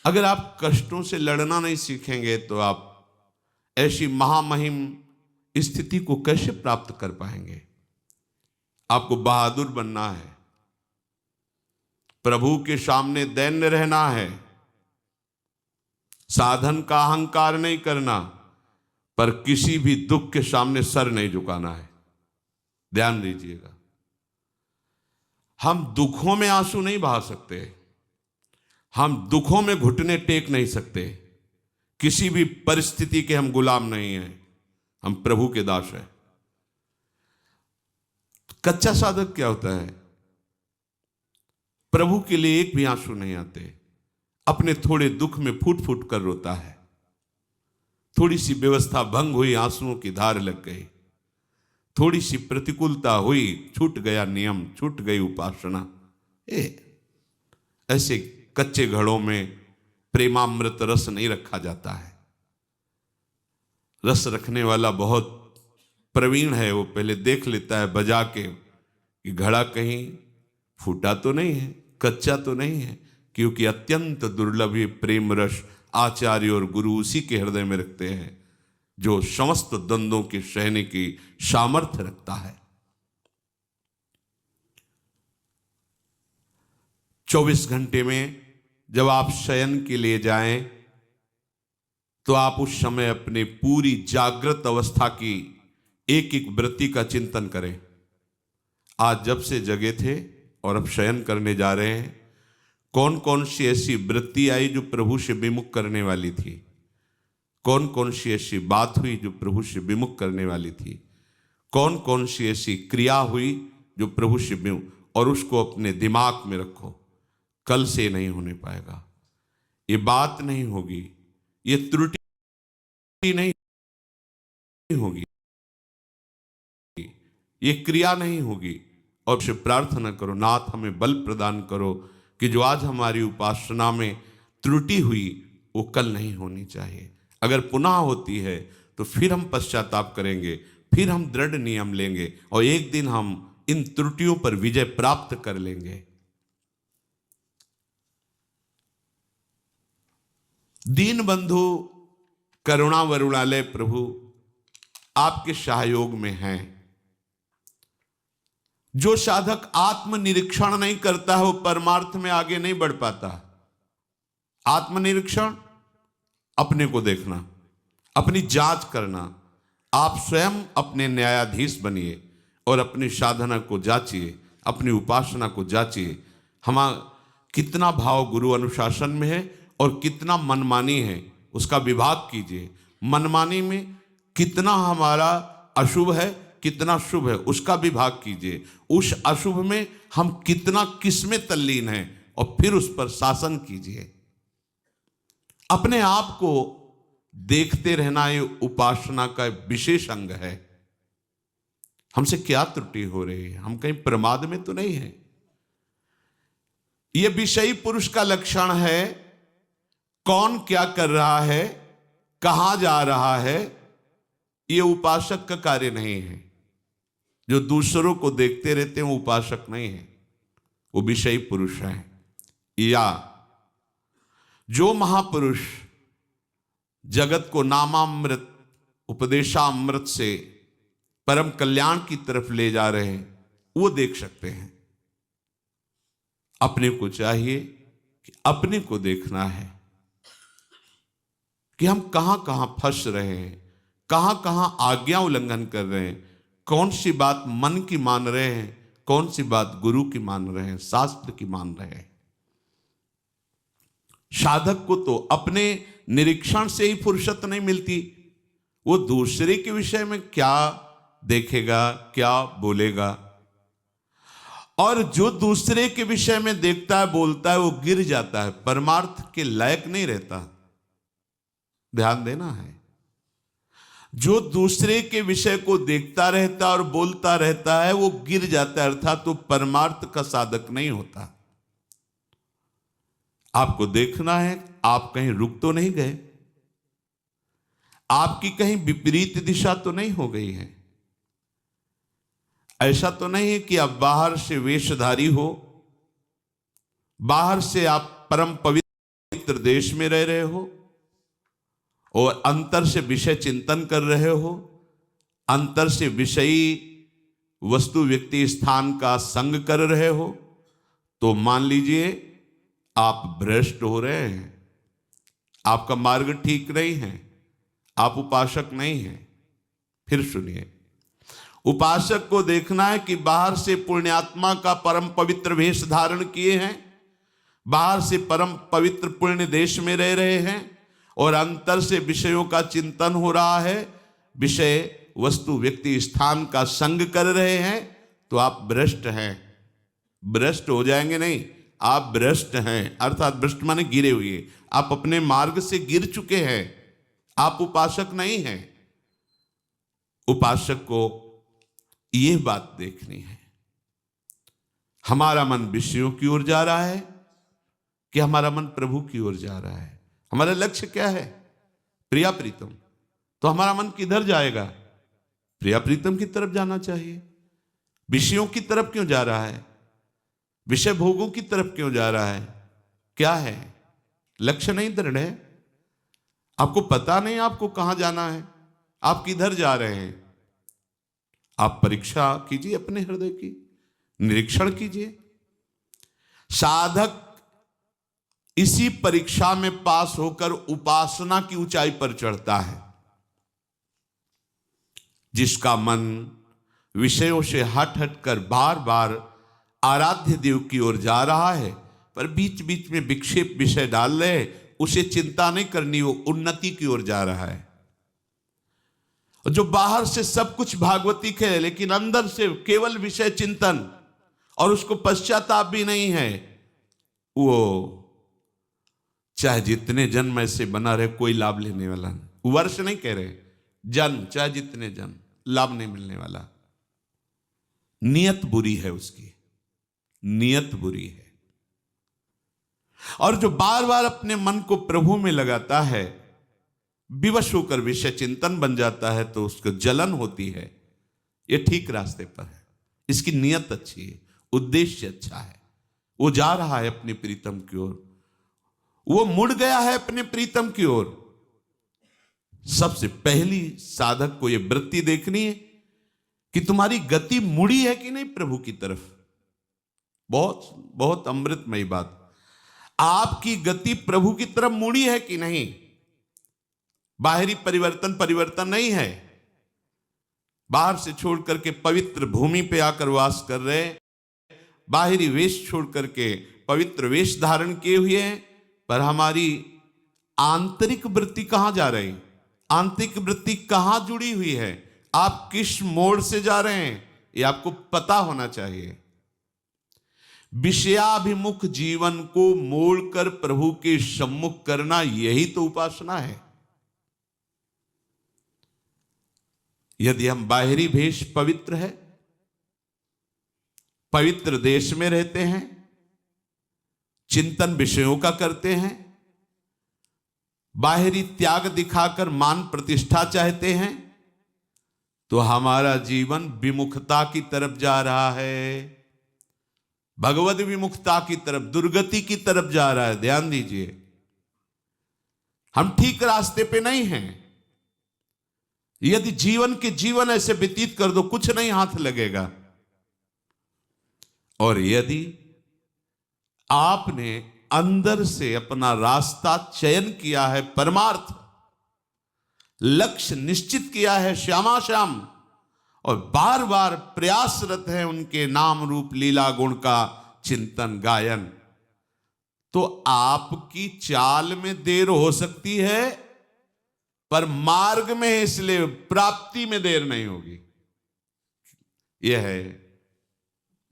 अगर आप कष्टों से लड़ना नहीं सीखेंगे तो आप ऐसी महामहिम स्थिति को कैसे प्राप्त कर पाएंगे? आपको बहादुर बनना है, प्रभु के सामने दैन्य रहना है, साधन का अहंकार नहीं करना, पर किसी भी दुख के सामने सर नहीं झुकाना है। ध्यान दीजिएगा, हम दुखों में आंसू नहीं बहा सकते, हम दुखों में घुटने टेक नहीं सकते। किसी भी परिस्थिति के हम गुलाम नहीं हैं, हम प्रभु के दास हैं। कच्चा साधक क्या होता है? प्रभु के लिए एक भी आंसू नहीं आते, अपने थोड़े दुख में फूट फूट कर रोता है। थोड़ी सी व्यवस्था भंग हुई, आंसुओं की धार लग गई। थोड़ी सी प्रतिकूलता हुई, छूट गया नियम, छूट गई उपासना। ऐसे कच्चे घड़ों में प्रेमामृत रस नहीं रखा जाता है। रस रखने वाला बहुत प्रवीण है, वो पहले देख लेता है बजा के कि घड़ा कहीं फूटा तो नहीं है, कच्चा तो नहीं है, क्योंकि अत्यंत दुर्लभ ये प्रेम रस आचार्य और गुरु उसी के हृदय में रखते हैं जो समस्त द्वंद्वों के सहने की सामर्थ्य रखता है। 24 घंटे में जब आप शयन के लिए जाएं तो आप उस समय अपने पूरी जागृत अवस्था की एक एक वृत्ति का चिंतन करें। आज जब से जगे थे और अब शयन करने जा रहे हैं, कौन कौन सी ऐसी वृत्ति आई जो प्रभु से विमुख करने वाली थी? कौन कौन सी ऐसी बात हुई जो प्रभु से विमुख करने वाली थी? कौन कौन सी ऐसी क्रिया हुई जो प्रभु से विमुख? और उसको अपने दिमाग में रखो। कल से नहीं होने पाएगा, ये बात नहीं होगी, ये त्रुटि नहीं होगी, ये क्रिया नहीं होगी। और उससे प्रार्थना करो, नाथ हमें बल प्रदान करो कि जो आज हमारी उपासना में त्रुटि हुई वो कल नहीं होनी चाहिए। अगर पुनः होती है तो फिर हम पश्चाताप करेंगे, फिर हम दृढ़ नियम लेंगे और एक दिन हम इन त्रुटियों पर विजय प्राप्त कर लेंगे। दीन बंधु करुणा वरुणालय प्रभु आपके सहयोग में हैं। जो साधक आत्मनिरीक्षण नहीं करता है वो परमार्थ में आगे नहीं बढ़ पाता। आत्मनिरीक्षण, अपने को देखना, अपनी जांच करना। आप स्वयं अपने न्यायाधीश बनिए और अपनी साधना को जांचिए, अपनी उपासना को जांचिए। कितना भाव गुरु अनुशासन में है और कितना मनमानी है, उसका विभाग कीजिए। मनमानी में कितना हमारा अशुभ है, कितना शुभ है, उसका विभाग कीजिए। उस अशुभ में हम कितना किसमें तल्लीन हैं और फिर उस पर शासन कीजिए। अपने आप को देखते रहना ये उपासना का विशेष अंग है। हमसे क्या त्रुटि हो रही है? हम कहीं प्रमाद में तो नहीं है? यह विषयी पुरुष का लक्षण है। कौन क्या कर रहा है, कहां जा रहा है, यह उपासक का कार्य नहीं है। जो दूसरों को देखते रहते हैं वो उपासक नहीं है, वो विषयी पुरुष है। या जो महापुरुष जगत को नामामृत उपदेशामृत से परम कल्याण की तरफ ले जा रहे हैं, वो देख सकते हैं। अपने को चाहिए कि अपने को देखना है कि हम कहां कहां फंस रहे हैं, कहां कहां आज्ञा उल्लंघन कर रहे हैं, कौन सी बात मन की मान रहे हैं, कौन सी बात गुरु की मान रहे हैं, शास्त्र की मान रहे हैं। साधक को तो अपने निरीक्षण से ही फुर्सत नहीं मिलती। वो दूसरे के विषय में क्या देखेगा, क्या बोलेगा। और जो दूसरे के विषय में देखता है, बोलता है, वो गिर जाता है, परमार्थ के लायक नहीं रहता। ध्यान देना है। जो दूसरे के विषय को देखता रहता और बोलता रहता है वो गिर जाता है, अर्थात तो परमार्थ का साधक नहीं होता। आपको देखना है आप कहीं रुक तो नहीं गए, आपकी कहीं विपरीत दिशा तो नहीं हो गई है। ऐसा तो नहीं है कि आप बाहर से वेशधारी हो, बाहर से आप परम पवित्र पवित्र देश में रह रहे हो और अंतर से विषय चिंतन कर रहे हो, अंतर से विषयी वस्तु व्यक्ति स्थान का संग कर रहे हो, तो मान लीजिए आप भ्रष्ट हो रहे हैं, आपका मार्ग ठीक नहीं है, आप उपासक नहीं हैं। फिर सुनिए, उपासक को देखना है कि बाहर से पुण्यात्मा का परम पवित्र वेश धारण किए हैं, बाहर से परम पवित्र पुण्य देश में रह रहे हैं और अंतर से विषयों का चिंतन हो रहा है, विषय वस्तु व्यक्ति स्थान का संग कर रहे हैं, तो आप भ्रष्ट हैं। भ्रष्ट हो जाएंगे नहीं, आप भ्रष्ट हैं, अर्थात भ्रष्ट माने गिरे हुए, आप अपने मार्ग से गिर चुके हैं, आप उपासक नहीं हैं। उपासक को यह बात देखनी है, हमारा मन विषयों की ओर जा रहा है कि हमारा मन प्रभु की ओर जा रहा है। हमारा लक्ष्य क्या है? प्रिया प्रीतम। तो हमारा मन किधर जाएगा? प्रिया प्रीतम की तरफ जाना चाहिए। विषयों की तरफ क्यों जा रहा है? विषय भोगों की तरफ क्यों जा रहा है? क्या है? लक्ष्य नहीं दृढ़ है, आपको पता नहीं आपको कहां जाना है, आप किधर जा रहे हैं। आप परीक्षा कीजिए अपने हृदय की, निरीक्षण कीजिए। साधक इसी परीक्षा में पास होकर उपासना की ऊंचाई पर चढ़ता है। जिसका मन विषयों से हट हट कर बार बार आराध्य देव की ओर जा रहा है, पर बीच बीच में विक्षेप विषय डाल रहे, उसे चिंता नहीं करनी, वो उन्नति की ओर जा रहा है। जो बाहर से सब कुछ भागवतिक है लेकिन अंदर से केवल विषय चिंतन और उसको पश्चाताप भी नहीं है, वो चाहे जितने जन्म ऐसे बना रहे कोई लाभ लेने वाला नहीं। वर्ष नहीं कह रहे, जन्म चाहे जितने जन्म, लाभ नहीं मिलने वाला। नियत बुरी है उसकी, नियत बुरी है। और जो बार बार अपने मन को प्रभु में लगाता है, विवश होकर विषय चिंतन बन जाता है, तो उसको जलन होती है। ये ठीक रास्ते पर है, इसकी नियत अच्छी है, उद्देश्य अच्छा है, वो जा रहा है अपने प्रीतम की ओर, वो मुड़ गया है अपने प्रीतम की ओर। सबसे पहली साधक को यह वृत्ति देखनी है कि तुम्हारी गति मुड़ी है कि नहीं प्रभु की तरफ। बहुत बहुत अमृतमयी बात, आपकी गति प्रभु की तरफ मुड़ी है कि नहीं। बाहरी परिवर्तन नहीं है, बाहर से छोड़ करके पवित्र भूमि पे आकर वास कर रहे, बाहरी वेश छोड़ करके पवित्र वेश धारण किए हुए हैं, पर हमारी आंतरिक वृत्ति कहां जा रही, आंतरिक वृत्ति कहां जुड़ी हुई है, आप किस मोड़ से जा रहे हैं, ये आपको पता होना चाहिए। विषयाभिमुख जीवन को मोड़कर प्रभु के सम्मुख करना, यही तो उपासना है। यदि हम बाहरी भेष पवित्र है, पवित्र देश में रहते हैं, चिंतन विषयों का करते हैं, बाहरी त्याग दिखाकर मान प्रतिष्ठा चाहते हैं, तो हमारा जीवन विमुखता की तरफ जा रहा है, भगवद विमुखता की तरफ, दुर्गति की तरफ जा रहा है। ध्यान दीजिए, हम ठीक रास्ते पे नहीं हैं। यदि जीवन ऐसे व्यतीत कर दो, कुछ नहीं हाथ लगेगा। और यदि आपने अंदर से अपना रास्ता चयन किया है, परमार्थ लक्ष्य निश्चित किया है श्यामा श्याम, और बार बार प्रयासरत है उनके नाम रूप लीला गुण का चिंतन गायन, तो आपकी चाल में देर हो सकती है, पर मार्ग में, इसलिए प्राप्ति में देर नहीं होगी। यह है